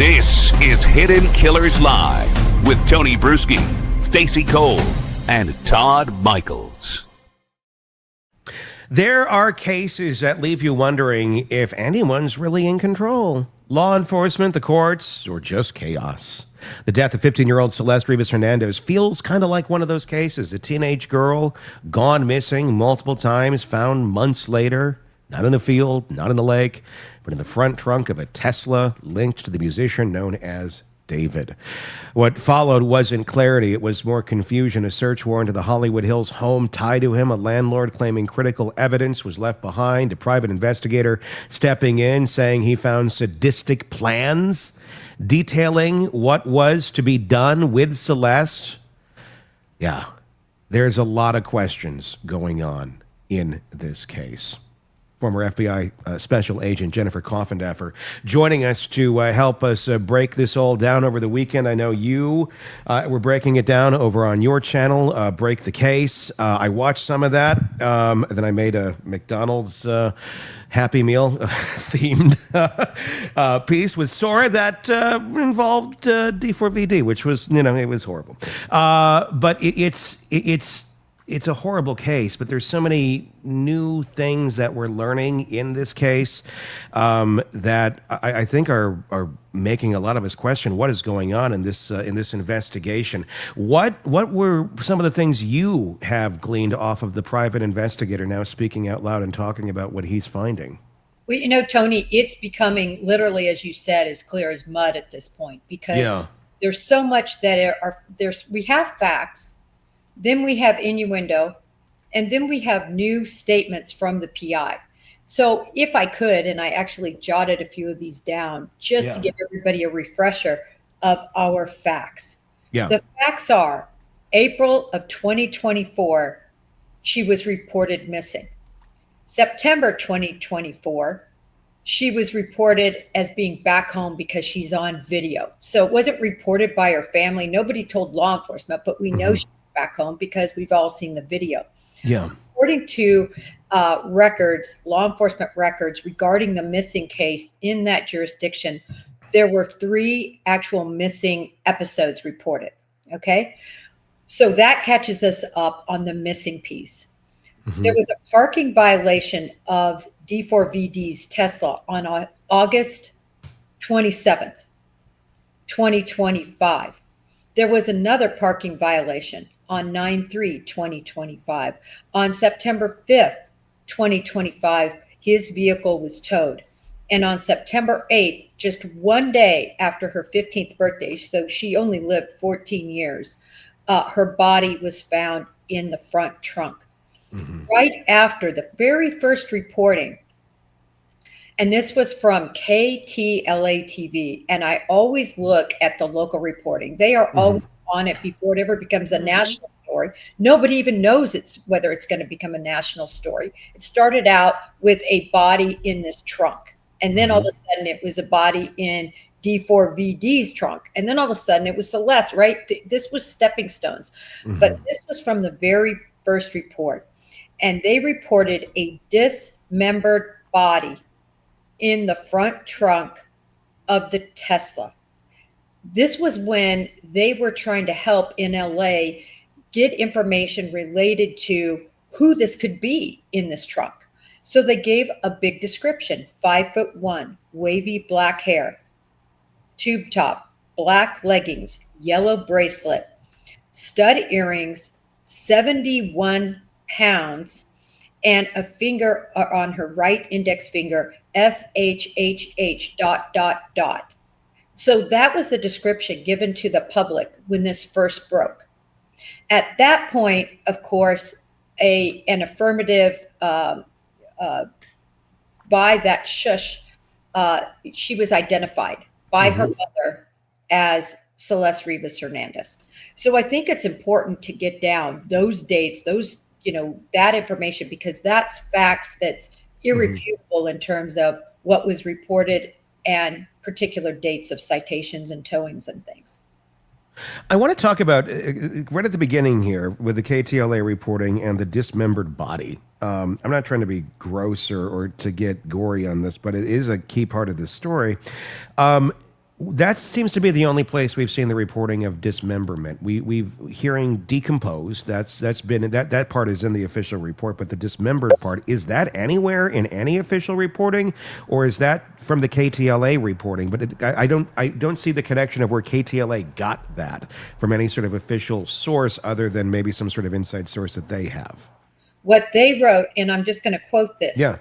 This is Hidden Killers Live with Tony Brueski, Stacey Cole, and Todd Michaels. There are cases that leave you wondering if anyone's really in control. Law enforcement, the courts, or just chaos. The death of 15-year-old Celeste Rivas Hernandez feels kind of like one of those cases. A teenage girl gone missing multiple times, found months later, not in a field, not in a lake, but in the front trunk of a Tesla linked to the musician known as David. What followed wasn't clarity, it was more confusion. A search warrant to the Hollywood Hills home tied to him, a landlord claiming critical evidence was left behind, a private investigator stepping in saying he found sadistic plans detailing what was to be done with Celeste. Yeah, there's a lot of questions going on in this case. Former FBI Special Agent Jennifer Coffindaffer joining us to help us break this all down over the weekend. I know you were breaking it down over on your channel, Break the Case. I watched some of that. Then I made a McDonald's Happy Meal themed piece with Sora that involved D4VD, which was, it was horrible. But it's a horrible case, but there's so many new things that we're learning in this case that I think are making a lot of us question what is going on in this investigation. What were some of the things you have gleaned off of the private investigator now speaking out loud and talking about what he's finding? Well, Tony, it's becoming literally, as you said, as clear as mud at this point because there's so much that we have facts. Then we have innuendo, and then we have new statements from the PI. So if I could, and I actually jotted a few of these down just to give everybody a refresher of our facts. Yeah. The facts are April of 2024, she was reported missing. September 2024, she was reported as being back home because she's on video. So it wasn't reported by her family. Nobody told law enforcement, but we know she's back home because we've all seen the video. Yeah. According to law enforcement records regarding the missing case in that jurisdiction, there were 3 actual missing episodes reported. Okay. So that catches us up on the missing piece. Mm-hmm. There was a parking violation of D4VD's Tesla on August 27th, 2025. There was another parking violation on 9/3/2025. On September 5th, 2025, his vehicle was towed. And on September 8th, just one day after her 15th birthday, so she only lived 14 years, her body was found in the front trunk. Mm-hmm. Right after the very first reporting, and this was from KTLA-TV, and I always look at the local reporting. They are always on it before it ever becomes a national story. Nobody even knows whether it's going to become a national story. It started out with a body in this trunk, and then all of a sudden it was a body in D4VD's trunk, and then all of a sudden it was Celeste, right? This was stepping stones. But this was from the very first report, and they reported a dismembered body in the front trunk of the Tesla. This was when they were trying to help in LA get information related to who this could be in this trunk. So they gave a big description: 5'1", wavy black hair, tube top, black leggings, yellow bracelet, stud earrings, 71 pounds, and a finger on her right index finger, SHHH ... So that was the description given to the public when this first broke. At that point, of course, an affirmative by that shush, she was identified by her mother as Celeste Rivas Hernandez. So I think it's important to get down those dates, that information, because that's facts that's irrefutable in terms of what was reported and particular dates of citations and towings and things. I want to talk about right at the beginning here with the KTLA reporting and the dismembered body. I'm not trying to be gross or to get gory on this, but it is a key part of this story. That seems to be the only place we've seen the reporting of dismemberment. We've hearing decomposed. That's been that part is in the official report, but the dismembered part, is that anywhere in any official reporting, or is that from the KTLA reporting? But I don't see the connection of where KTLA got that from any sort of official source other than maybe some sort of inside source that they have. What they wrote, and I'm just going to quote this. Yeah.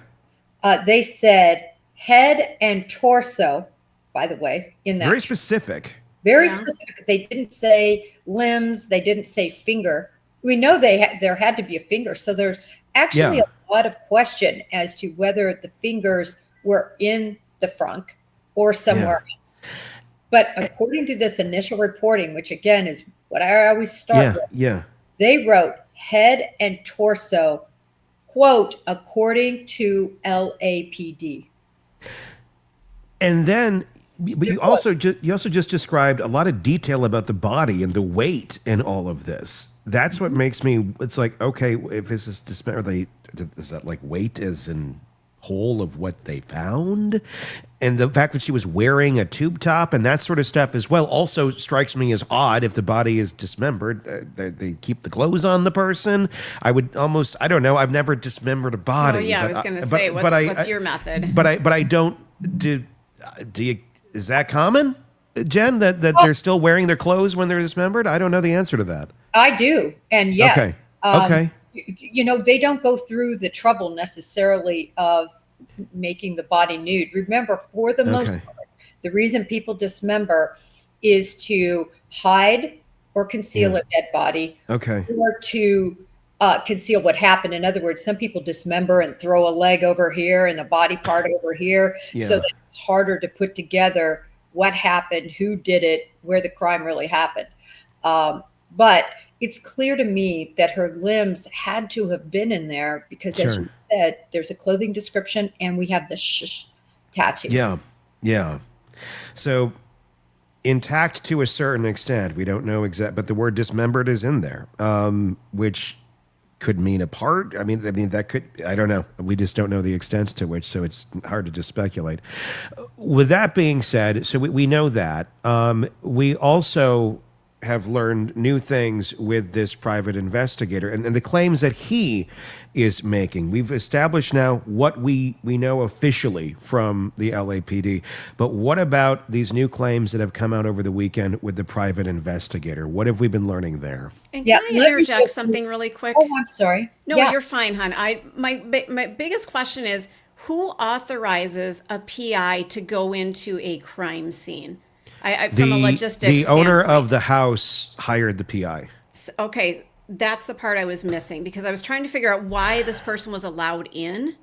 They said head and torso, by the way, in that. Very specific. Very specific. They didn't say limbs. They didn't say finger. We know there had to be a finger. So there's actually a lot of question as to whether the fingers were in the front or somewhere else. But according to this initial reporting, which again is what I always start with, they wrote head and torso, quote, according to LAPD. And then, but you also just described a lot of detail about the body and the weight and all of this. That's what makes me. It's like, okay, if this is is that like weight as in whole of what they found, and the fact that she was wearing a tube top and that sort of stuff as well also strikes me as odd. If the body is dismembered, they keep the clothes on the person. I would almost, I don't know. I've never dismembered a body. Well, yeah, I was going to say, what's your method? But I don't do. Do you? Is that common, Jen? That they're still wearing their clothes when they're dismembered? I don't know the answer to that. I do, and yes. Okay. You know, they don't go through the trouble necessarily of making the body nude. Remember, for the most part, the reason people dismember is to hide or conceal a dead body, or to conceal what happened. In other words, some people dismember and throw a leg over here and a body part over here, so that it's harder to put together what happened, who did it, where the crime really happened. But it's clear to me that her limbs had to have been in there because, as you said, there's a clothing description and we have the tattoo. Yeah. So intact to a certain extent. We don't know exact, but the word dismembered is in there, which could mean a part. I mean, that could, I don't know. We just don't know the extent to which, so it's hard to just speculate. With that being said, so we know that. We also have learned new things with this private investigator and the claims that he is making. We've established now what we know officially from the LAPD, but what about these new claims that have come out over the weekend with the private investigator? What have we been learning there? And can I interject something really quick? Oh, I'm sorry. No, you're fine, hon. My biggest question is, who authorizes a PI to go into a crime scene? From a logistics the owner standpoint. of the house hired the PI. Okay, that's the part I was missing, because I was trying to figure out why this person was allowed in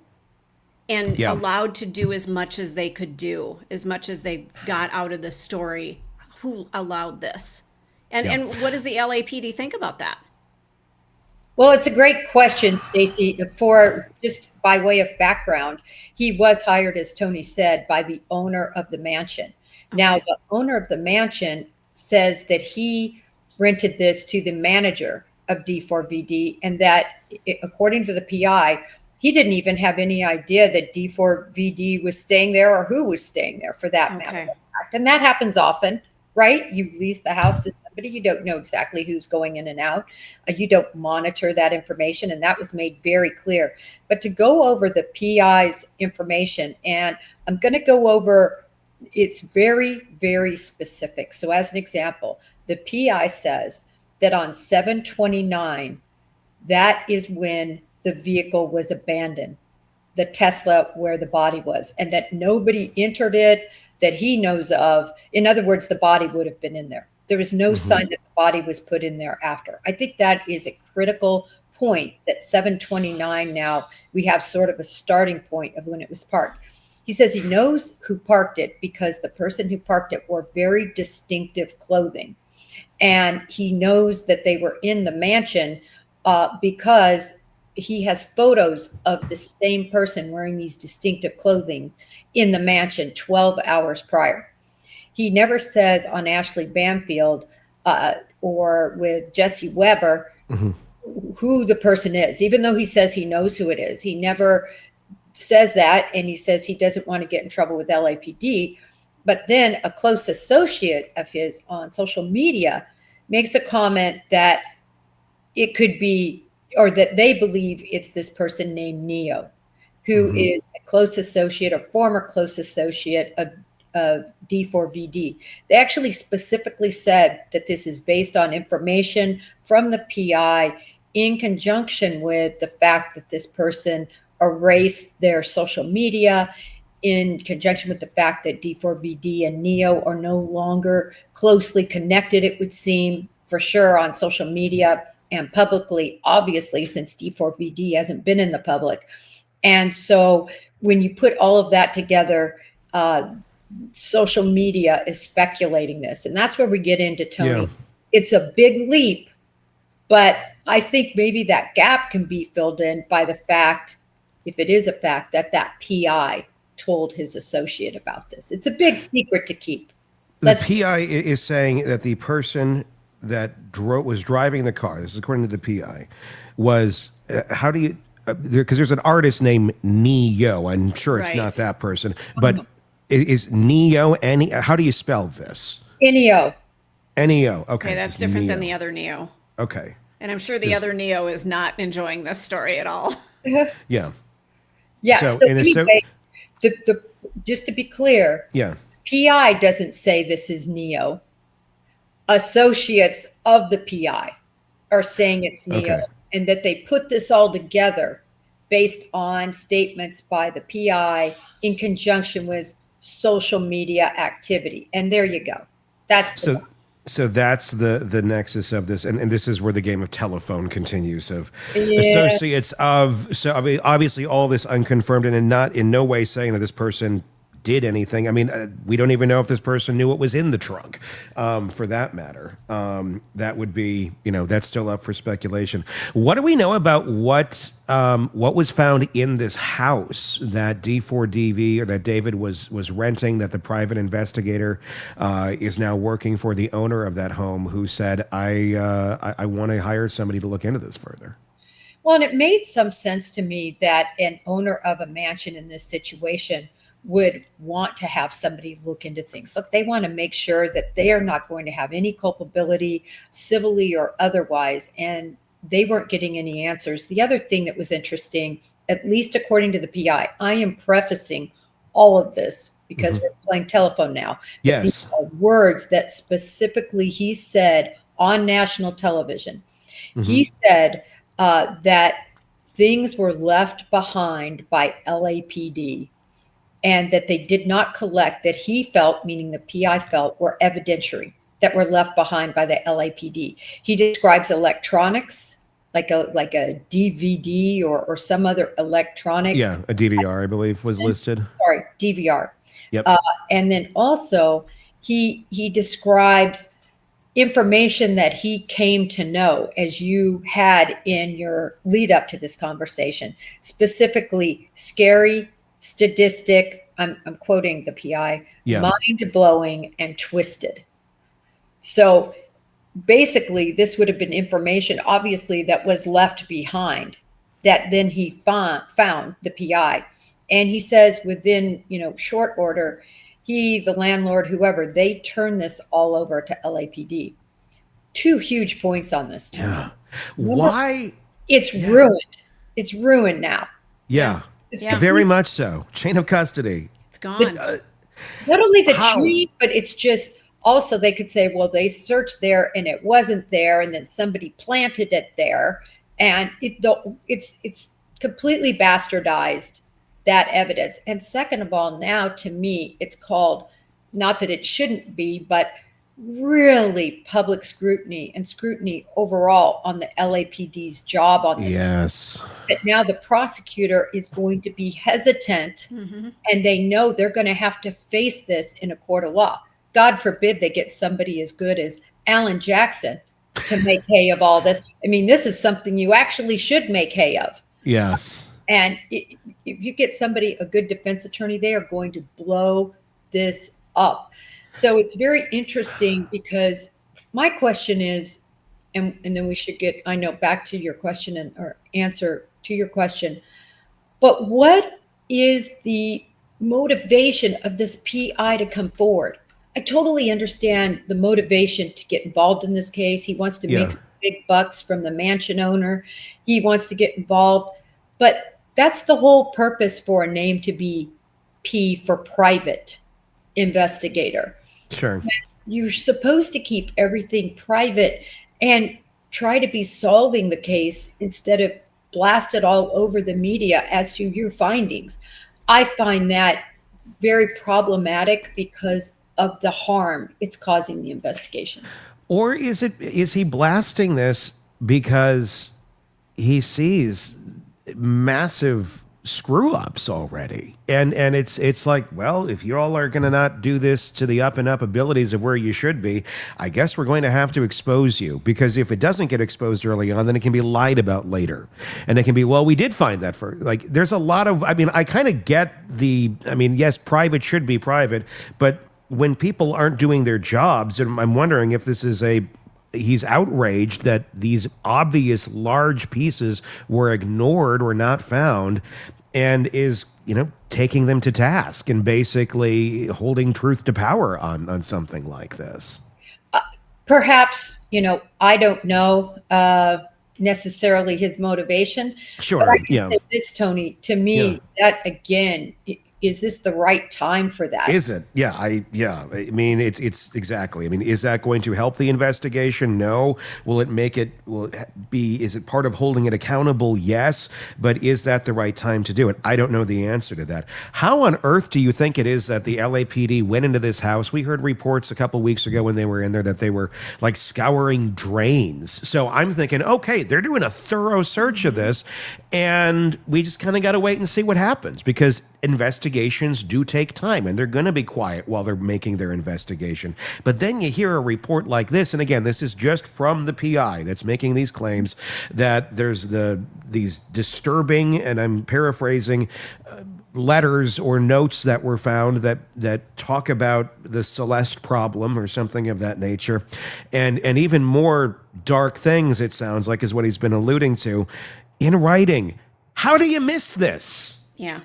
and allowed to do as much as they could do, as much as they got out of the story. Who allowed this? And what does the LAPD think about that? Well, it's a great question, Stacy. For just by way of background, he was hired, as Tony said, by the owner of the mansion. Now, the owner of the mansion says that he rented this to the manager of D4VD, and that, according to the PI, he didn't even have any idea that D4VD was staying there or who was staying there, for that matter. And that happens often, right? You lease the house to somebody, you don't know exactly who's going in and out. You don't monitor that information, and that was made very clear. But to go over the PI's information, and I'm going to go over, it's very, very specific. So as an example, the PI says that on 7/29, that is when the vehicle was abandoned, the Tesla where the body was, and that nobody entered it that he knows of. In other words, the body would have been in there. There was no sign that the body was put in there after. I think that is a critical point, that 7/29 now, we have sort of a starting point of when it was parked. He says he knows who parked it because the person who parked it wore very distinctive clothing. And he knows that they were in the mansion because he has photos of the same person wearing these distinctive clothing in the mansion 12 hours prior. He never says on Ashley Bamfield or with Jesse Weber who the person is, even though he says he knows who it is. He never says that, and he says he doesn't want to get in trouble with LAPD. But then a close associate of his on social media makes a comment that it could be, or that they believe it's this person named Neo, who is a close associate, a former close associate of D4VD. They actually specifically said that this is based on information from the PI in conjunction with the fact that this person erased their social media, in conjunction with the fact that D4VD and Neo are no longer closely connected, it would seem, for sure, on social media and publicly, obviously, since D4VD hasn't been in the public. And so when you put all of that together, social media is speculating this. And that's where we get into, Tony. Yeah. It's a big leap, but I think maybe that gap can be filled in by the fact, if it is a fact, that PI told his associate about this. It's a big secret to keep. The PI is saying that the person that was driving the car, this is according to the PI, was, how do you, because there's an artist named Neo. I'm sure it's not that person, but is Neo any? How do you spell this? Neo. Neo. Okay, that's different than the other Neo. Okay. And I'm sure the other Neo is not enjoying this story at all. Yeah. Yeah. So anyway, just to be clear, PI doesn't say this is Neo. Associates of the PI are saying it's Neo, and that they put this all together based on statements by the PI in conjunction with social media activity. And there you go. That's so that's the nexus of this, and this is where the game of telephone continues, of associates of. So I mean, obviously all this unconfirmed, and not in no way saying that this person did anything. I mean, we don't even know if this person knew what was in the trunk, for that matter. That would be, that's still up for speculation. What do we know about what was found in this house that D4DV, or that David was renting, that the private investigator is now working for the owner of that home, who said, I want to hire somebody to look into this further? Well, and it made some sense to me that an owner of a mansion in this situation would want to have somebody look into things. Look, they want to make sure that they are not going to have any culpability, civilly or otherwise, and they weren't getting any answers. The other thing that was interesting, at least according to the PI, I am prefacing all of this because we're playing telephone now. Yes. These are words that specifically he said on national television. He said that things were left behind by LAPD, and that they did not collect, that he felt, meaning the PI felt, were evidentiary, that were left behind by the LAPD. He describes electronics, like a DVD or some other electronic. Yeah, a DVR, I believe, was listed. Sorry, DVR. Yep. And then also he describes information that he came to know, as you had in your lead up to this conversation, specifically scary, sadistic, I'm quoting the PI, mind-blowing and twisted. So basically, this would have been information, obviously, that was left behind, that then he found the PI. And he says within, short order, he, the landlord, whoever, they turned this all over to LAPD. Two huge points on this. Yeah. Why? It's ruined. It's ruined now. Yeah. Very much so. Chain of custody. It's gone. Not only the chain, but it's just also, they could say, well, they searched there and it wasn't there, and then somebody planted it there, and it's completely bastardized, that evidence. And second of all, now to me, it's called, not that it shouldn't be, but really public scrutiny and scrutiny overall on the LAPD's job on this. Yes. That now the prosecutor is going to be hesitant, and they know they're going to have to face this in a court of law. God forbid they get somebody as good as Alan Jackson to make hay of all this. I mean, this is something you actually should make hay of. Yes. And if you get somebody, a good defense attorney, they are going to blow this up. So it's very interesting, because my question is, and then we should get, I know, back to your question or answer to your question, but what is the motivation of this PI to come forward. I totally understand the motivation to get involved in this case. He wants to make some big bucks from the mansion owner. He wants to get involved, but that's the whole purpose for a name to be P for private investigator. Sure. You're supposed to keep everything private and try to be solving the case instead of blast it all over the media as to your findings. I find that very problematic because of the harm it's causing the investigation. Or is he blasting this because he sees massive screw ups already, and it's like, well, if you all are going to not do this to the up and up abilities of where you should be, I guess we're going to have to expose you, because if it doesn't get exposed early on, then it can be lied about later, and it can be, well, we did find that for, like, there's a lot of, I mean, I kind of get yes, private should be private, but when people aren't doing their jobs, and I'm wondering if this is he's outraged that these obvious large pieces were ignored or not found, and is, taking them to task and basically holding truth to power on something like this. Perhaps, I don't know necessarily his motivation. Sure. But I can say this, Tony, to me, that again, is this the right time for that? Is it? Yeah. I mean, it's exactly. I mean, is that going to help the investigation? No. Will it be, is it part of holding it accountable? Yes. But is that the right time to do it? I don't know the answer to that. How on earth do you think it is that the LAPD went into this house? We heard reports a couple weeks ago when they were in there that they were like scouring drains. So I'm thinking, okay, they're doing a thorough search of this, and we just kind of got to wait and see what happens, because investigations do take time, and they're going to be quiet while they're making their investigation. But then you hear a report like this, and again, this is just from the PI that's making these claims, that there's these disturbing, and I'm paraphrasing, letters or notes that were found that talk about the Celeste problem or something of that nature, and even more dark things, it sounds like, is what he's been alluding to, in writing. How do you miss this? Yeah.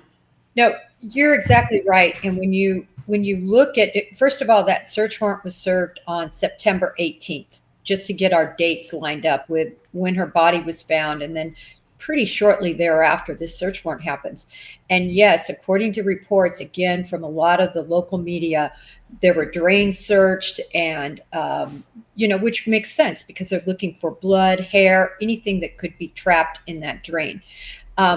No, you're exactly right. And when you look at it, first of all, that search warrant was served on September 18th, just to get our dates lined up with when her body was found. And then pretty shortly thereafter, this search warrant happens. And yes, according to reports, again, from a lot of the local media, there were drains searched, and, which makes sense because they're looking for blood, hair, anything that could be trapped in that drain.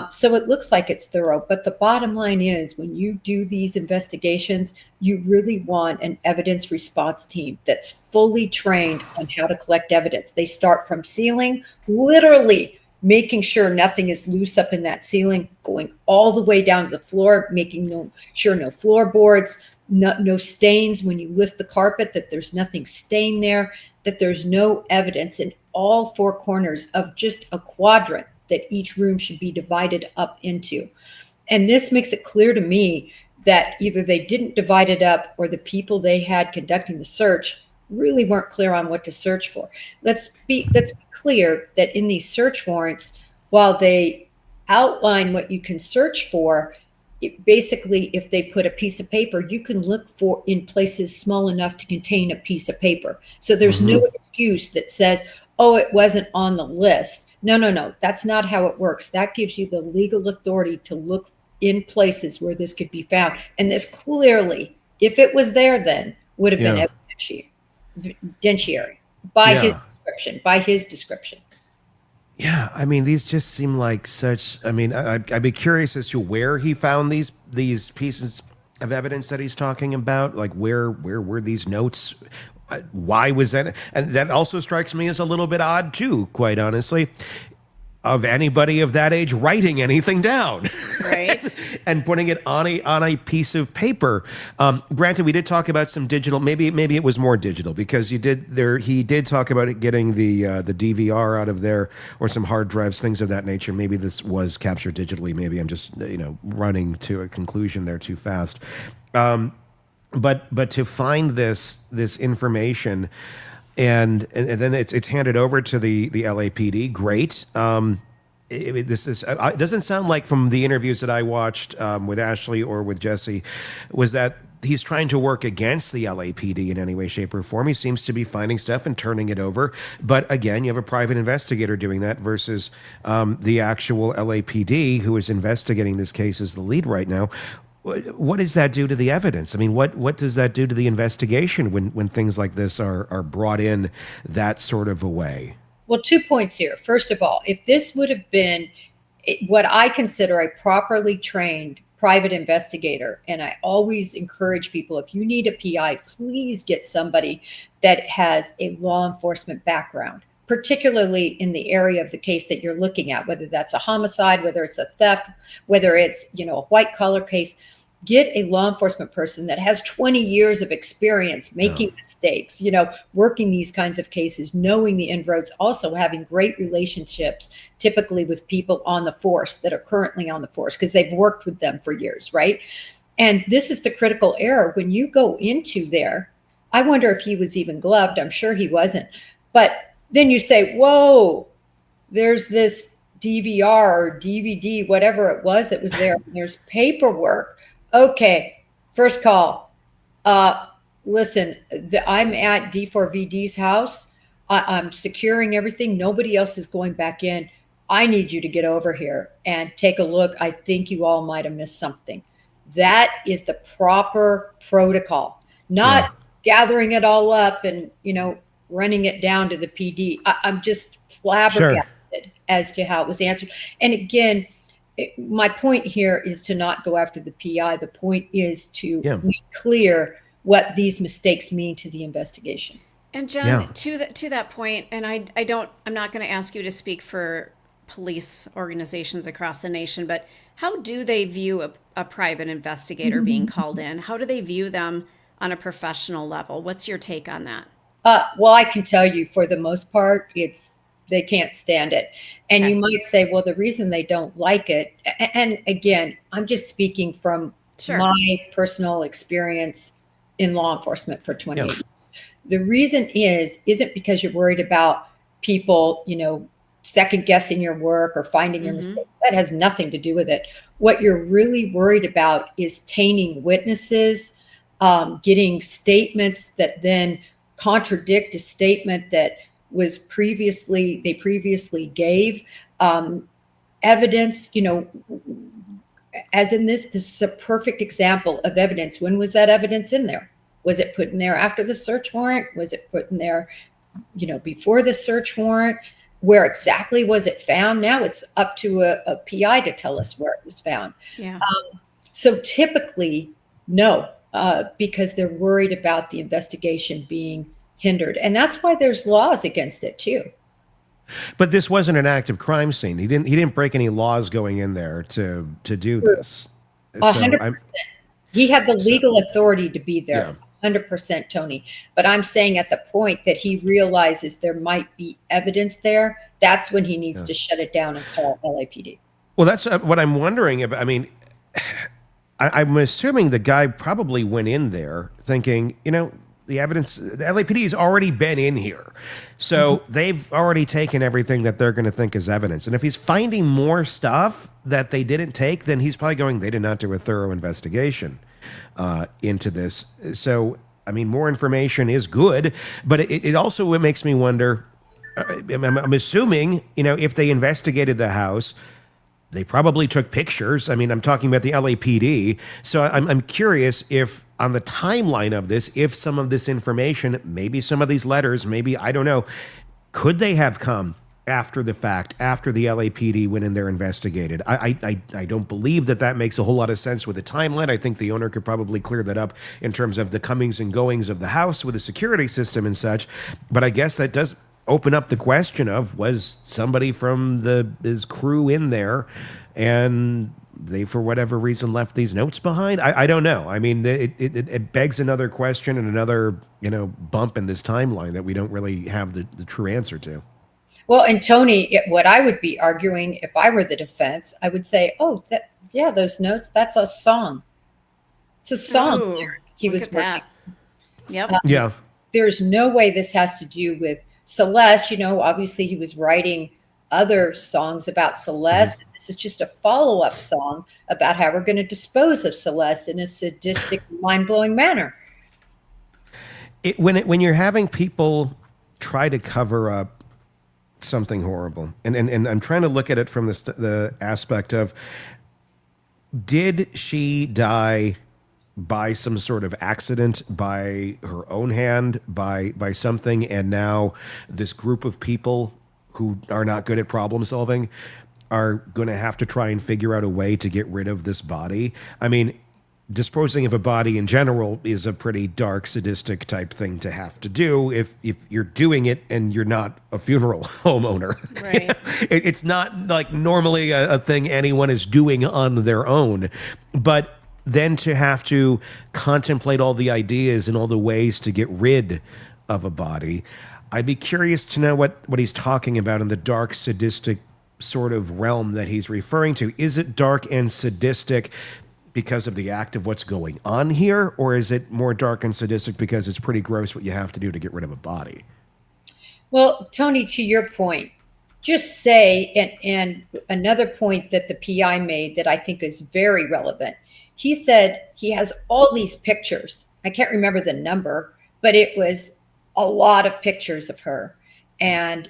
So it looks like it's thorough, but the bottom line is, when you do these investigations, you really want an evidence response team that's fully trained on how to collect evidence. They start from ceiling, literally making sure nothing is loose up in that ceiling, going all the way down to the floor, making sure no floorboards, no stains when you lift the carpet, that there's nothing stained there, that there's no evidence in all four corners of just a quadrant that each room should be divided up into. And this makes it clear to me that either they didn't divide it up, or the people they had conducting the search really weren't clear on what to search for. Let's be clear that in these search warrants, while they outline what you can search for, basically, if they put a piece of paper, you can look for in places small enough to contain a piece of paper. So there's no excuse that says, oh, it wasn't on the list. No. That's not how it works. That gives you the legal authority to look in places where this could be found. And this clearly, if it was there then, would have been evidentiary by his description. Yeah, I mean, these just seem like such, I mean, I'd be curious as to where he found these pieces of evidence that he's talking about. Like, where were these notes? Why was that? And that also strikes me as a little bit odd too, quite honestly, of anybody of that age writing anything down, right, and putting it on a piece of paper. Granted, we did talk about some digital. Maybe it was more digital, because he did talk about it, getting the DVR out of there, or some hard drives, things of that nature. Maybe this was captured digitally. Maybe I'm just running to a conclusion there too fast. But to find this information, and then it's handed over to the LAPD. Great. it doesn't sound like from the interviews that I watched with Ashley or with Jesse, was that he's trying to work against the LAPD in any way, shape, or form. He seems to be finding stuff and turning it over. But again, you have a private investigator doing that versus the actual LAPD who is investigating this case as the lead right now. What does that do to the evidence? I mean, what does that do to the investigation when things like this are brought in that sort of a way? Well, 2 points here. First of all, if this would have been what I consider a properly trained private investigator, and I always encourage people, if you need a PI, please get somebody that has a law enforcement background, particularly in the area of the case that you're looking at, whether that's a homicide, whether it's a theft, whether it's, a white collar case. Get a law enforcement person that has 20 years of experience making mistakes, working these kinds of cases, knowing the inroads, also having great relationships, typically with people on the force that are currently on the force because they've worked with them for years, right? And this is the critical error. When you go into there, I wonder if he was even gloved. I'm sure he wasn't. But then you say, whoa, there's this DVR or DVD, whatever it was that was there. And there's paperwork. Okay, first call. Listen, I'm at D4VD's house. I'm securing everything. Nobody else is going back in. I need you to get over here and take a look. I think you all might have missed something. That is the proper protocol, not gathering it all up and, running it down to the PD. I'm just flabbergasted as to how it was answered. And again, my point here is to not go after the PI. The point is to make clear what these mistakes mean to the investigation. And John, to that point, and I'm not going to ask you to speak for police organizations across the nation, but how do they view a private investigator being called in? How do they view them on a professional level? What's your take on that? Well, I can tell you for the most part, they can't stand it. And you might say, well, the reason they don't like it, and again, I'm just speaking from my personal experience in law enforcement for 28 years. The reason isn't because you're worried about people, second guessing your work or finding your mistakes. That has nothing to do with it. What you're really worried about is tainting witnesses, getting statements that then contradict a statement that was previously gave, evidence, as in this is a perfect example of evidence. When was that evidence in there? Was it put in there after the search warrant? Was it put in there, before the search warrant? Where exactly was it found? Now it's up to a PI to tell us where it was found. Yeah. So typically, no, because they're worried about the investigation being hindered. And that's why there's laws against it too. But this wasn't an active crime scene. He didn't break any laws going in there to do this. 100%. He had the legal authority to be there. 100%, Tony. But I'm saying at the point that he realizes there might be evidence there, that's when he needs to shut it down and call LAPD. Well, that's what I'm wondering about. I mean, I'm assuming the guy probably went in there thinking, the evidence, the LAPD has already been in here. So they've already taken everything that they're going to think is evidence. And if he's finding more stuff that they didn't take, then he's probably going, they did not do a thorough investigation into this. So, I mean, more information is good, but it also makes me wonder, I'm assuming, if they investigated the house, they probably took pictures. I mean, I'm talking about the LAPD. So I'm curious if on the timeline of this, if some of this information, maybe some of these letters, maybe, I don't know, could they have come after the fact, after the LAPD went in there investigated? I don't believe that makes a whole lot of sense with the timeline. I think the owner could probably clear that up in terms of the comings and goings of the house with the security system and such. But I guess that does open up the question of, was somebody from his crew in there and they, for whatever reason, left these notes behind? I don't know. I mean, it begs another question and another, bump in this timeline that we don't really have the true answer to. Well, and Tony, what I would be arguing if I were the defense, I would say, those notes, that's a song. It's a song. He was working. Yep. There's no way this has to do with Celeste. Obviously he was writing other songs about Celeste. Mm-hmm. This is just a follow-up song about how we're going to dispose of Celeste in a sadistic, mind-blowing manner. When you're having people try to cover up something horrible, and I'm trying to look at it from the aspect of, did she die by some sort of accident, by her own hand, by something, and now this group of people who are not good at problem solving are going to have to try and figure out a way to get rid of this body? I mean, disposing of a body in general is a pretty dark, sadistic type thing to have to do if you're doing it and you're not a funeral homeowner. Right. It's not like normally a thing anyone is doing on their own. But then to have to contemplate all the ideas and all the ways to get rid of a body, I'd be curious to know what he's talking about in the dark, sadistic sort of realm that he's referring to. Is it dark and sadistic because of the act of what's going on here, or is it more dark and sadistic because it's pretty gross what you have to do to get rid of a body? Well, Tony, to your point, just say, and another point that the PI made that I think is very relevant. He said he has all these pictures. I can't remember the number, but it was a lot of pictures of her. And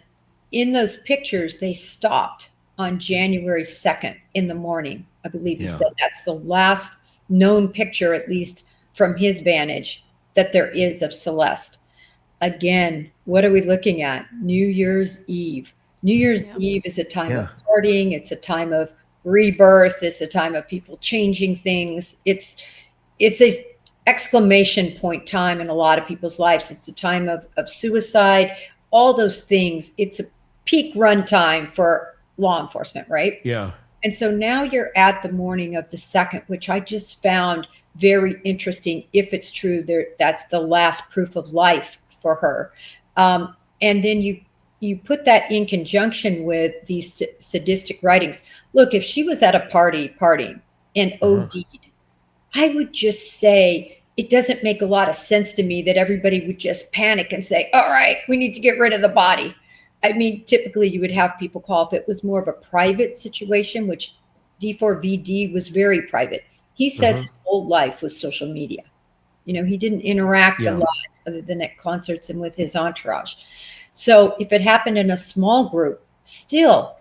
in those pictures, they stopped on January 2nd in the morning. I believe he said that's the last known picture, at least from his vantage, that there is of Celeste. Again, what are we looking at? New Year's Eve. New Year's Eve is a time of partying. It's a time of rebirth. It's a time of people changing things. It's a exclamation point time in a lot of people's lives. It's a time of suicide, all those things. It's a peak run time for law enforcement, right? Yeah. And so now you're at the morning of the 2nd, which I just found very interesting. If it's true, that's the last proof of life for her. And then you put that in conjunction with these sadistic writings. Look, if she was at a partying and OD'd, I would just say it doesn't make a lot of sense to me that everybody would just panic and say, all right, we need to get rid of the body. I mean, typically you would have people call if it was more of a private situation, which D4VD was very private. He says his whole life was social media. You know, he didn't interact a lot other than at concerts and with his entourage. So if it happened in a small group, still,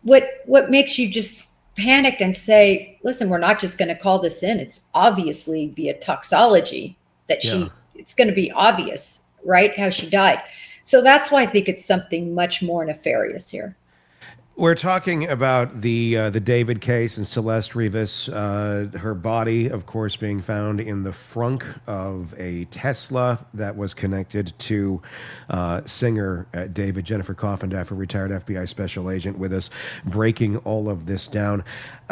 what makes you just panic and say, listen, we're not just going to call this in. It's obviously via toxology that it's going to be obvious, right, how she died. So that's why I think it's something much more nefarious here. We're talking about the David case and Celeste Rivas, her body, of course, being found in the frunk of a Tesla that was connected to singer David. Jennifer Coffindaffer, retired FBI special agent, with us, breaking all of this down.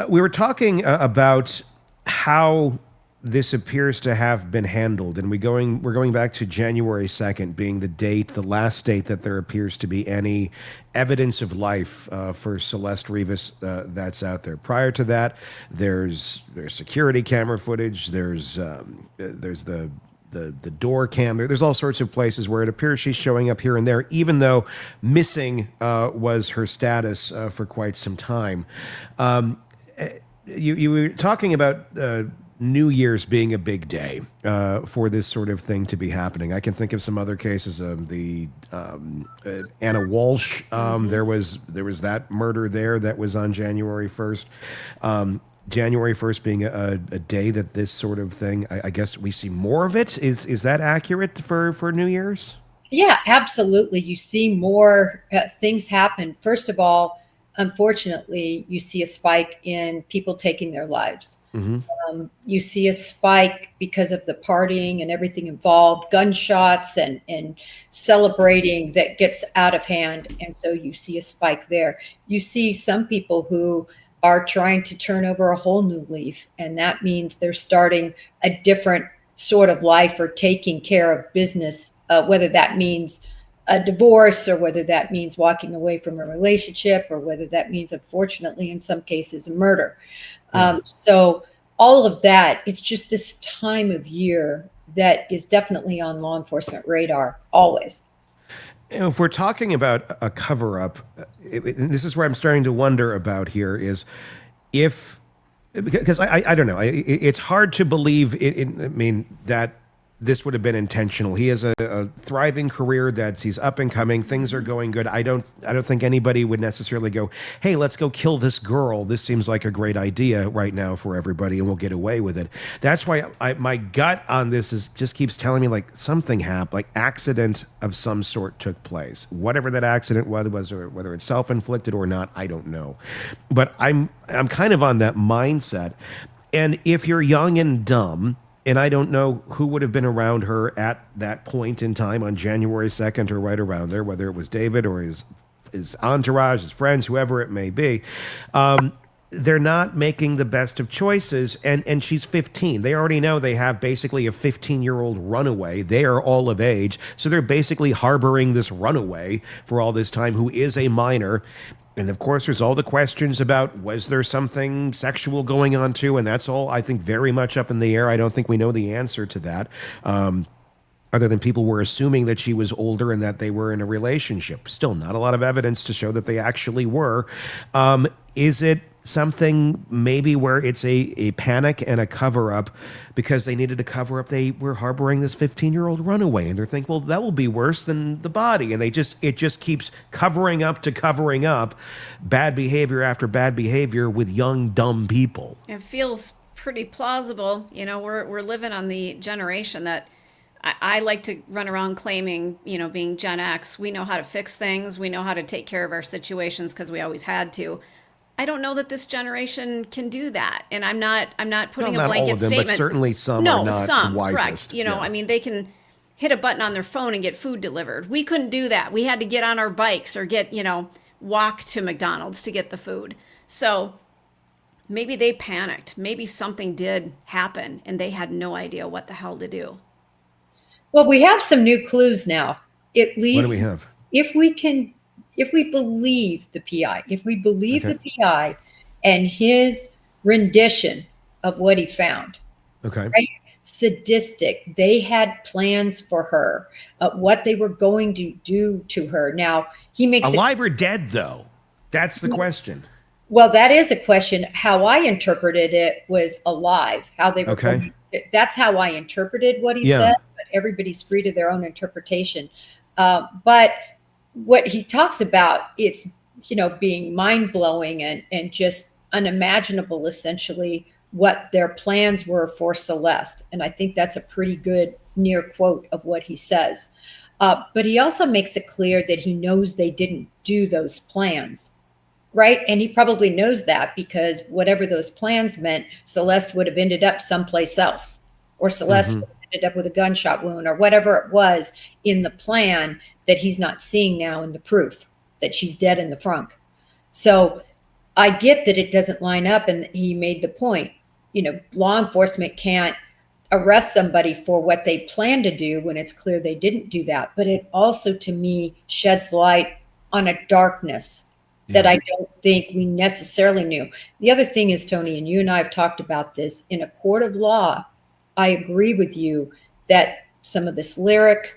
We were talking about how this appears to have been handled, and we're going back to January 2nd being the last date that there appears to be any evidence of life for Celeste Rivas that's out there. Prior to that, there's security camera footage, there's the door cam. There's all sorts of places where it appears she's showing up here and there, even though missing was her status for quite some time. You were talking about New Year's being a big day for this sort of thing to be happening. I can think of some other cases. The Anna Walsh. There was that murder there that was on January 1st. January 1st being a day that this sort of thing, I guess we see more of it. Is that accurate for New Year's? Yeah, absolutely. You see more things happen. First of all, unfortunately, you see a spike in people taking their lives. You see a spike because of the partying and everything involved, gunshots and celebrating that gets out of hand. And so you see a spike there. You see some people who are trying to turn over a whole new leaf. And that means they're starting a different sort of life or taking care of business, whether that means a divorce or whether that means walking away from a relationship or whether that means, unfortunately, in some cases, a murder. So all of that, it's just this time of year that is definitely on law enforcement radar always. If we're talking about a cover-up, this is where I'm starting to wonder about here is if, because I don't know, it's hard to believe, I mean, that this would have been intentional. He has a thriving career he's up and coming. Things are going good. I don't think anybody would necessarily go, hey, let's go kill this girl. This seems like a great idea right now for everybody and we'll get away with it. That's why my gut on this just keeps telling me like something happened, like accident of some sort took place. Whatever that accident was, or whether it's self-inflicted or not, I don't know. But I'm kind of on that mindset. And if you're young and dumb, and I don't know who would have been around her at that point in time on January 2nd or right around there, whether it was David or his entourage, his friends, whoever it may be. They're not making the best of choices, and she's 15. They already know they have basically a 15-year-old runaway. They are all of age, so they're basically harboring this runaway for all this time who is a minor. And of course, there's all the questions about was there something sexual going on too? And that's all, I think, very much up in the air. I don't think we know the answer to that, other than people were assuming that she was older and that they were in a relationship. Still not a lot of evidence to show that they actually were. Is it something maybe where it's a panic and a cover-up because they needed to cover up they were harboring this 15-year-old runaway, and they're thinking, well, that will be worse than the body, and it just keeps covering up bad behavior after bad behavior with young dumb people. It feels pretty plausible. You know, we're living on the generation that I like to run around claiming, you know, being Gen X, we know how to fix things, we know how to take care of our situations because we always had to. I don't know that this generation can do that, and I'm not putting a blanket all of them, statement. But certainly some are not the wisest. Correct. You know, yeah. I mean, they can hit a button on their phone and get food delivered. We couldn't do that. We had to get on our bikes or walk to McDonald's to get the food. So maybe they panicked. Maybe something did happen, and they had no idea what the hell to do. Well, we have some new clues now. At least, what do we have? If we believe the PI, the PI and his rendition of what he found. Okay. Right? Sadistic. They had plans for her, what they were going to do to her. Now, he makes alive or dead, though? That's the question. Well, that is a question. How I interpreted it was alive. How they were going to, that's how I interpreted what he said. But everybody's free to their own interpretation. But what he talks about, it's, being mind-blowing and just unimaginable, essentially, what their plans were for Celeste. And I think that's a pretty good near quote of what he says. But he also makes it clear that he knows they didn't do those plans, right? And he probably knows that because whatever those plans meant, Celeste would have ended up someplace else, or Celeste would have ended up with a gunshot wound, or whatever it was in the plan that he's not seeing now in the proof that she's dead in the frunk. So I get that it doesn't line up, and he made the point, law enforcement can't arrest somebody for what they plan to do when it's clear they didn't do that. But it also, to me, sheds light on a darkness that I don't think we necessarily knew. The other thing is, Tony, and you and I have talked about this, in a court of law, I agree with you that some of this lyric,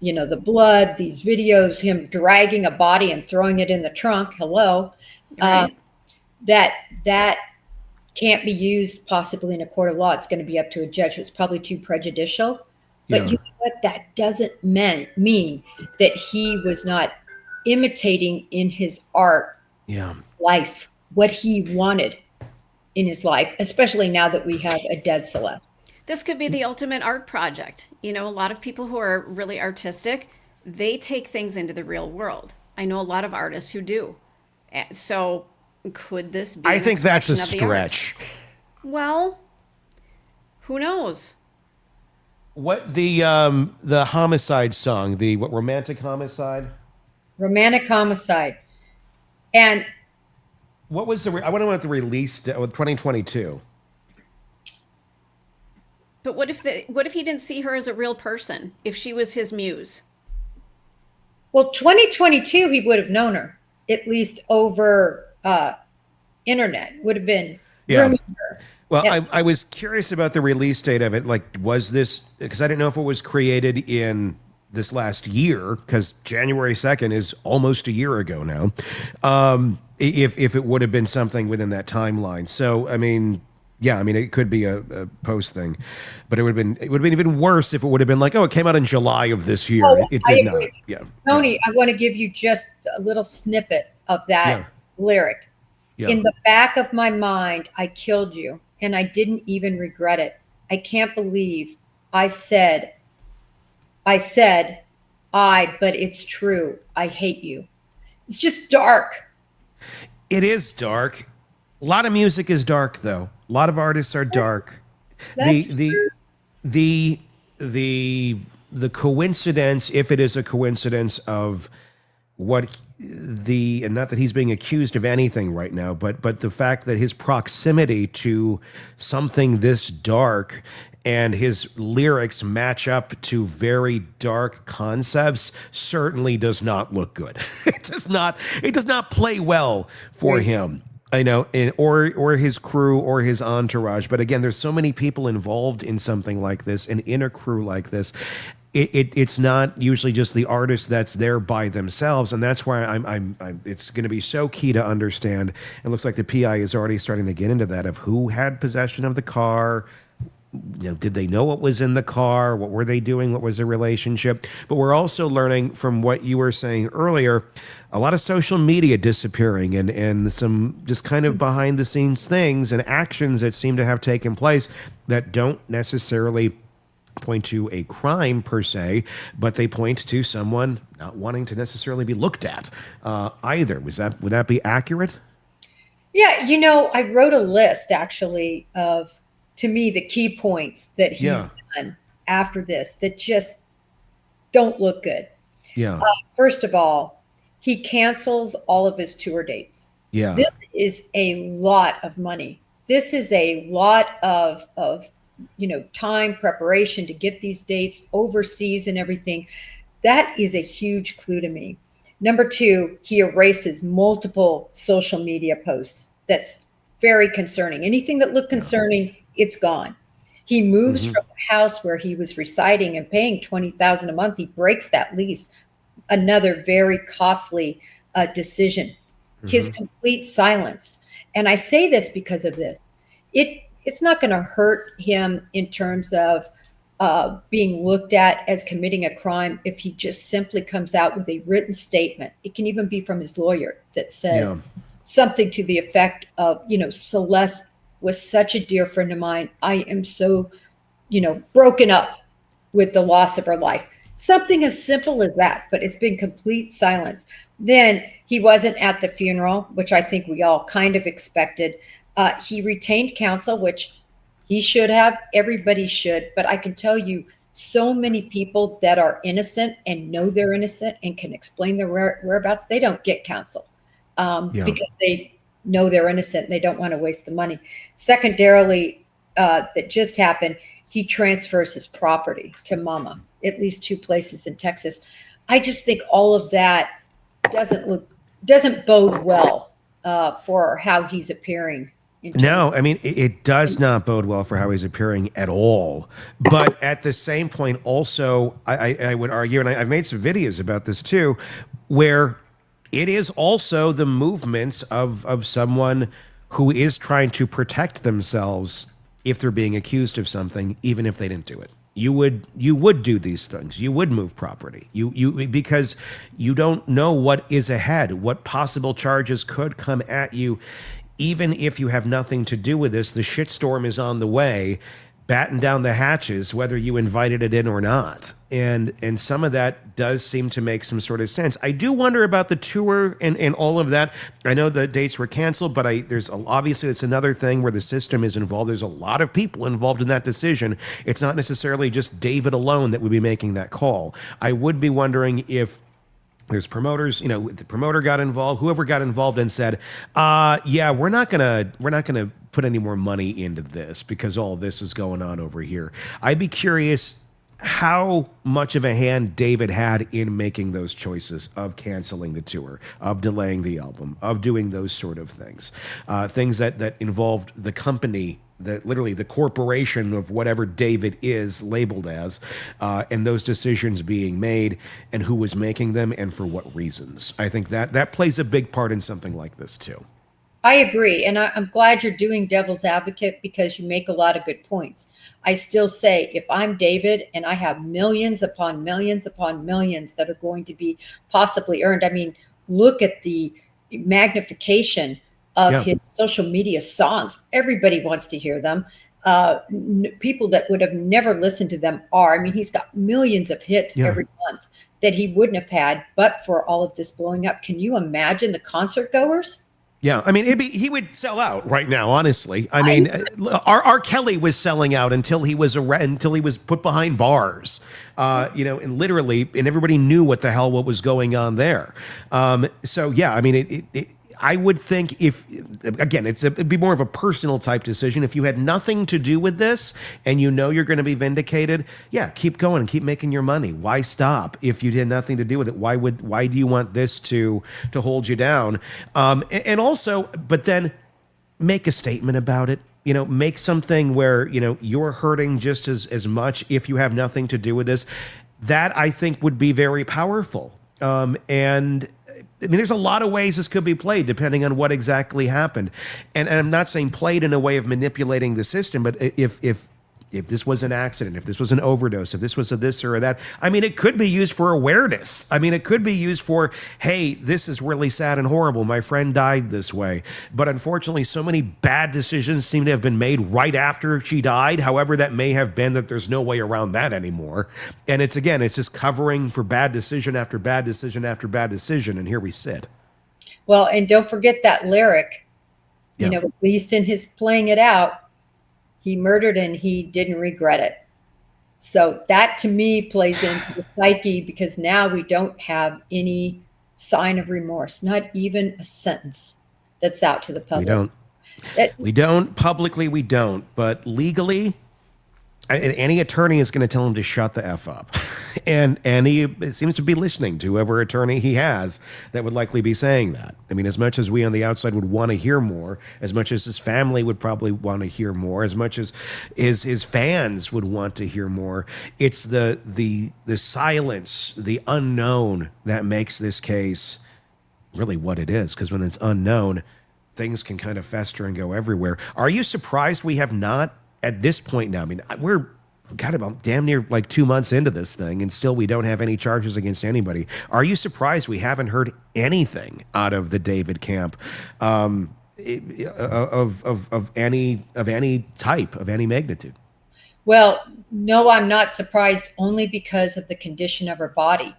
the blood, these videos, him dragging a body and throwing it in the trunk, right. That can't be used possibly in a court of law. It's going to be up to a judge. It's probably too prejudicial. But you know what? That doesn't mean that he was not imitating in his art life what he wanted in his life, especially now that we have a dead Celeste. This could be the ultimate art project. A lot of people who are really artistic, they take things into the real world. I know a lot of artists who do. So could this be? I think that's a stretch. Well, who knows? What the homicide song, romantic homicide? Romantic homicide. And what was I want to know what the release 2022. But what if he didn't see her as a real person? If she was his muse? Well, 2022, he would have known her, at least over internet. Would have been grooming her. Well, I was curious about the release date of it. Like, was this, because I didn't know if it was created in this last year, because January 2nd is almost a year ago now, if it would have been something within that timeline. So, I mean, yeah, I mean, it could be a post thing, but it would have been even worse if it would have been like, oh, it came out in July of this year. Oh, It I did agree. not. Yeah. Tony, I want to give you just a little snippet of that Yeah. lyric. Yeah. In the back of my mind, I killed you, and I didn't even regret it. I can't believe I said, but it's true. I hate you. It's just dark. It is dark. A lot of music is dark, though. A lot of artists are dark. That's the coincidence, if it is a coincidence, of what and not that he's being accused of anything right now, but the fact that his proximity to something this dark and his lyrics match up to very dark concepts certainly does not look good. It does not play well for him. I know, or his crew or his entourage. But again, there's so many people involved in something like this and in a crew like this. It's not usually just the artist that's there by themselves, and that's why I'm it's going to be so key to understand. It looks like the PI is already starting to get into that of who had possession of the car. You know, did they know what was in the car? What were they doing? What was their relationship? But we're also learning from what you were saying earlier, a lot of social media disappearing and some just kind of behind the scenes things and actions that seem to have taken place that don't necessarily point to a crime per se, but they point to someone not wanting to necessarily be looked at either. Would that be accurate? Yeah, you know, I wrote a list actually of, to me, the key points that he's done after this that just don't look good. Yeah. First of all, he cancels all of his tour dates. Yeah. This is a lot of money. This is a lot of time preparation to get these dates overseas and everything. That is a huge clue to me. Number two, he erases multiple social media posts. That's very concerning. Anything that looked concerning, it's gone. He moves from the house where he was residing and paying $20,000 a month. He breaks that lease. Another very costly decision. His complete silence. And I say this because of this. It's not going to hurt him in terms of being looked at as committing a crime if he just simply comes out with a written statement. It can even be from his lawyer that says something to the effect of, Celeste was such a dear friend of mine. I am so, broken up with the loss of her life. Something as simple as that, but it's been complete silence. Then he wasn't at the funeral, which I think we all kind of expected. He retained counsel, which he should have. Everybody should. But I can tell you, so many people that are innocent and know they're innocent and can explain their whereabouts, they don't get counsel because they know they're innocent. They don't want to waste the money. Secondarily, that just happened, he transfers his property to Mama, at least 2 places in Texas. I just think all of that doesn't bode well for how he's appearing. No, I mean, it does not bode well for how he's appearing at all. But at the same point, also, I would argue, and I've made some videos about this too, where it is also the movements of someone who is trying to protect themselves if they're being accused of something, even if they didn't do it. You would do these things. You would move property. Because you don't know what is ahead, what possible charges could come at you. Even if you have nothing to do with this, the shitstorm is on the way. Batten down the hatches, whether you invited it in or not. And some of that does seem to make some sort of sense. I do wonder about the tour and all of that. I know the dates were canceled, but obviously it's another thing where the system is involved. There's a lot of people involved in that decision. It's not necessarily just David alone that would be making that call. I would be wondering if there's promoters, the promoter got involved, whoever got involved and said, we're not gonna put any more money into this because all this is going on over here. I'd be curious how much of a hand David had in making those choices of canceling the tour, of delaying the album, of doing those sort of things, things that involved the company literally the corporation of whatever David is labeled as, and those decisions being made, and who was making them, and for what reasons. I think that plays a big part in something like this too. I agree. And I'm glad you're doing devil's advocate, because you make a lot of good points. I still say, if I'm David and I have millions upon millions upon millions that are going to be possibly earned, I mean, look at the magnification of his social media songs. Everybody wants to hear them. People that would have never listened to them are. I mean, he's got millions of hits every month that he wouldn't have had but for all of this blowing up. Can you imagine the concert goers? Yeah, I mean, he would sell out right now. Honestly, I mean, R. Kelly was selling out until he was put behind bars, and literally, and everybody knew what was going on there. So yeah, I mean, I would think it'd be more of a personal type decision. If you had nothing to do with this and you know you're going to be vindicated, yeah, keep going and keep making your money. Why stop if you had nothing to do with it? Why do you want this to hold you down? And also, but then make a statement about it. Make something where, you're hurting just as much if you have nothing to do with this. That, I think, would be very powerful. And I mean, there's a lot of ways this could be played depending on what exactly happened. And I'm not saying played in a way of manipulating the system, but if this was an accident, if this was an overdose, if this was a this or a that, I mean, it could be used for awareness. I mean, it could be used for, hey, this is really sad and horrible. My friend died this way. But unfortunately, so many bad decisions seem to have been made right after she died. However, that may have been, that there's no way around that anymore. And it's just covering for bad decision after bad decision after bad decision. And here we sit. Well, and don't forget that lyric, at least in his playing it out, he murdered and he didn't regret it. So that to me plays into the psyche, because now we don't have any sign of remorse, not even a sentence that's out to the public. We don't. Publicly, we don't. But legally, any attorney is going to tell him to shut the F up. And he seems to be listening to whoever attorney he has that would likely be saying that. I mean, as much as we on the outside would want to hear more, as much as his family would probably want to hear more, as much as his fans would want to hear more, it's the silence, the unknown that makes this case really what it is. Because when it's unknown, things can kind of fester and go everywhere. Are you surprised we have not, at this point now, I mean, we're about damn near like 2 months into this thing, and still we don't have any charges against anybody. Are you surprised we haven't heard anything out of the David camp of any type, of any magnitude? Well, no, I'm not surprised, only because of the condition of her body.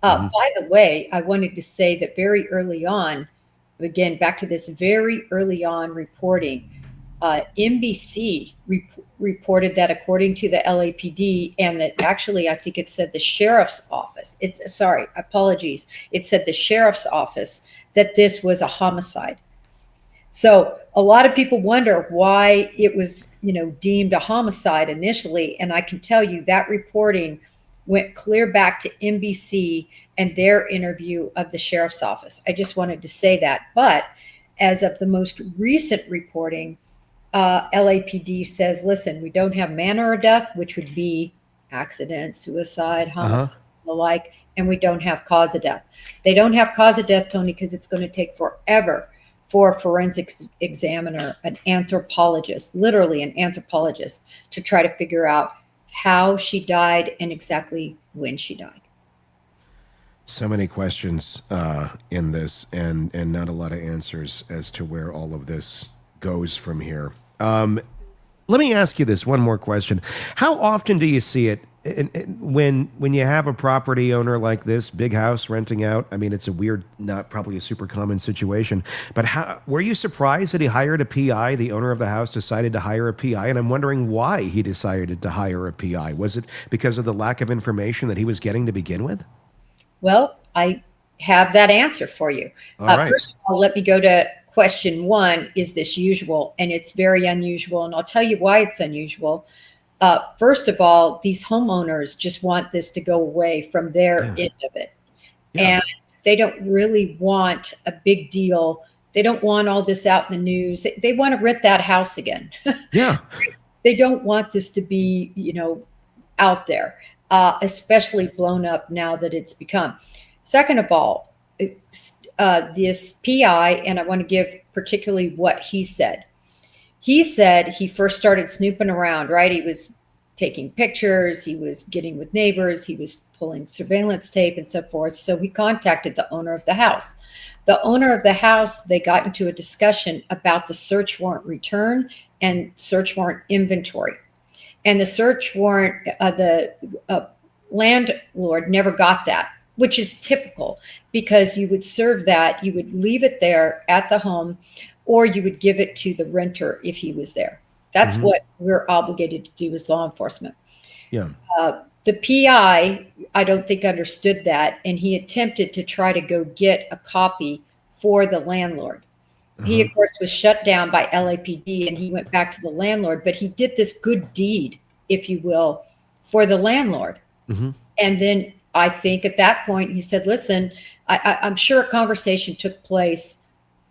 By the way, I wanted to say that very early on, again, back to this very early on reporting, NBC reported that according to the LAPD, and that actually, I think it said the sheriff's office. It said the sheriff's office, that this was a homicide. So a lot of people wonder why it was, deemed a homicide initially. And I can tell you that reporting went clear back to NBC and their interview of the sheriff's office. I just wanted to say that. But as of the most recent reporting, LAPD says, listen, we don't have manner of death, which would be accident, suicide, homicide, the like, and we don't have cause of death. They don't have cause of death, Tony, because it's going to take forever for a forensics examiner, an anthropologist, literally an anthropologist, to try to figure out how she died and exactly when she died. So many questions in this, and not a lot of answers as to where all of this goes from here. Let me ask you this one more question. How often do you see it when you have a property owner like this, big house renting out? I mean, it's a weird, not probably a super common situation, but were you surprised that he hired a PI? The owner of the house decided to hire a PI, and I'm wondering why he decided to hire a PI. Was it because of the lack of information that he was getting to begin with? Well, I have that answer for you. All right. First of all, let me go to question one. Is this usual? And it's very unusual. And I'll tell you why it's unusual. First of all, these homeowners just want this to go away from their end of it. Yeah. And they don't really want a big deal They don't want all this out in the news. They want to rent that house again. Yeah. They don't want this to be, out there, especially blown up now that it's become. Second of all, this PI, and I want to give particularly what he said. He said he first started snooping around, right? He was taking pictures, he was getting with neighbors, he was pulling surveillance tape and so forth. So he contacted the owner of the house. The owner of the house, they got into a discussion about the search warrant return and search warrant inventory. And the search warrant, the landlord never got that, which is typical, because you would serve that, you would leave it there at the home, or you would give it to the renter if he was there. That's what we're obligated to do as law enforcement. Yeah. The PI, I don't think understood that, and he attempted to try to go get a copy for the landlord. He, of course, was shut down by LAPD, and he went back to the landlord, but he did this good deed, if you will, for the landlord. And then I think at that point he said, listen, I'm sure a conversation took place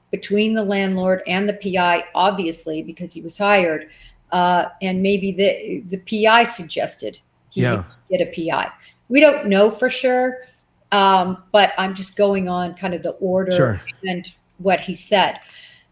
between the landlord and the PI, obviously, because he was hired. And maybe the PI suggested he would get a PI. We don't know for sure, but I'm just going on kind of the order and what he said.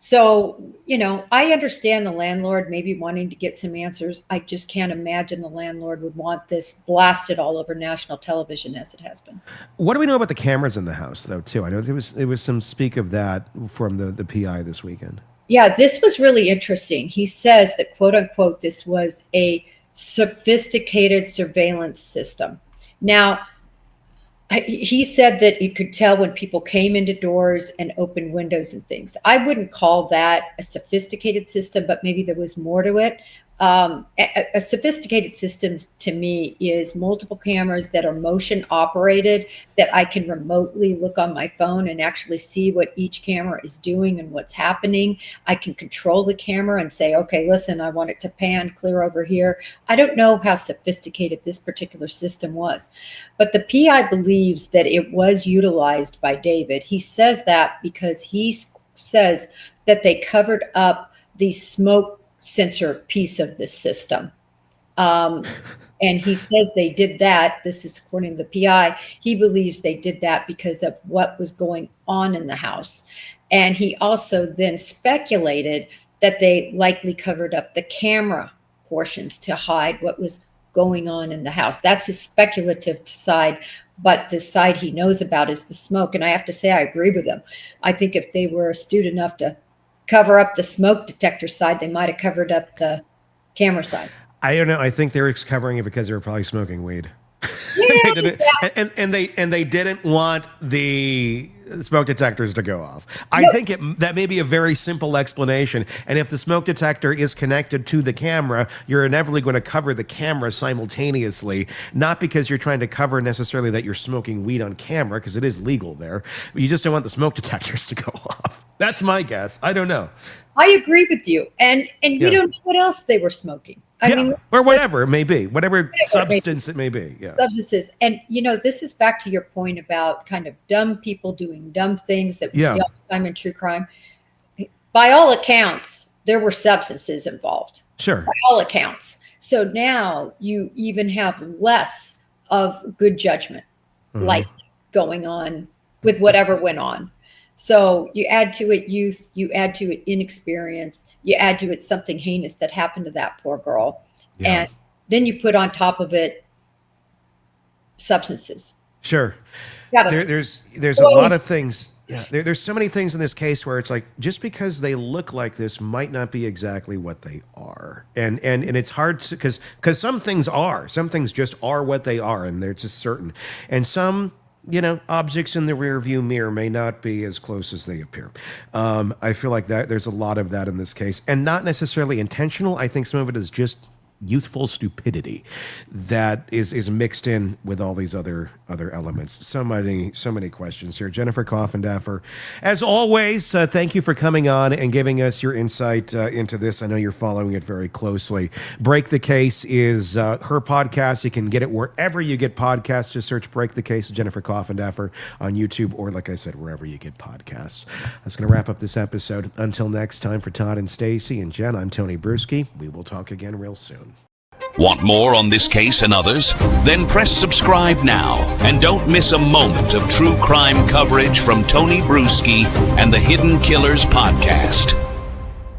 So, I understand the landlord maybe wanting to get some answers. I just can't imagine the landlord would want this blasted all over national television as it has been. What do we know about the cameras in the house, though, too? I know there was some speak of that from the PI this weekend. Yeah, this was really interesting. He says that, quote unquote, this was a sophisticated surveillance system. Now, he said that you could tell when people came into doors and opened windows and things. I wouldn't call that a sophisticated system, but maybe there was more to it. A sophisticated system to me is multiple cameras that are motion operated, that I can remotely look on my phone and actually see what each camera is doing and what's happening. I can control the camera and say, okay, listen, I want it to pan clear over here. I don't know how sophisticated this particular system was, but the PI believes that it was utilized by David. He says that because he says that they covered up the smoke sensor piece of the system. And he says they did that. This is according to the PI. He believes they did that because of what was going on in the house. And he also then speculated that they likely covered up the camera portions to hide what was going on in the house. That's his speculative side. But the side he knows about is the smoke. And I have to say, I agree with him. I think if they were astute enough to cover up the smoke detector side, they might have covered up the camera side. I don't know. I think they were covering it because they were probably smoking weed. Yeah, they did it, and they didn't want the smoke detectors to go off. I think that may be a very simple explanation. And if the smoke detector is connected to the camera, you're inevitably going to cover the camera simultaneously, not because you're trying to cover necessarily that you're smoking weed on camera, because it is legal there. But you just don't want the smoke detectors to go off. That's my guess. I don't know. I agree with you. And we don't know what else they were smoking. I mean, or whatever it may be, whatever substance it may be. Yeah. Substances. And, this is back to your point about kind of dumb people doing dumb things that we see all the time in true crime. By all accounts, there were substances involved. Sure. By all accounts. So now you even have less of good judgment likely going on with whatever went on. So you add to it youth, you add to it inexperience, you add to it something heinous that happened to that poor girl. Yeah. And then you put on top of it substances. Sure. There's a lot of things. Yeah. There's so many things in this case where it's like, just because they look like this might not be exactly what they are. And it's hard to, because some things just are what they are, and they're just certain. And some, objects in the rear view mirror may not be as close as they appear. I feel like that there's a lot of that in this case, and not necessarily intentional. I think some of it is just youthful stupidity that is mixed in with all these other elements. So many questions here. Jennifer Coffindaffer, as always, thank you for coming on and giving us your insight into this. I know you're following it very closely. Break the Case is her podcast. You can get it wherever you get podcasts. Just search Break the Case, Jennifer Coffindaffer on YouTube, or like I said, wherever you get podcasts. That's going to wrap up this episode. Until next time, for Todd and Stacy and Jen, I'm Tony Brueski. We will talk again real soon. Want more on this case and others? Then press subscribe now and don't miss a moment of true crime coverage from Tony Brueski and the Hidden Killers podcast.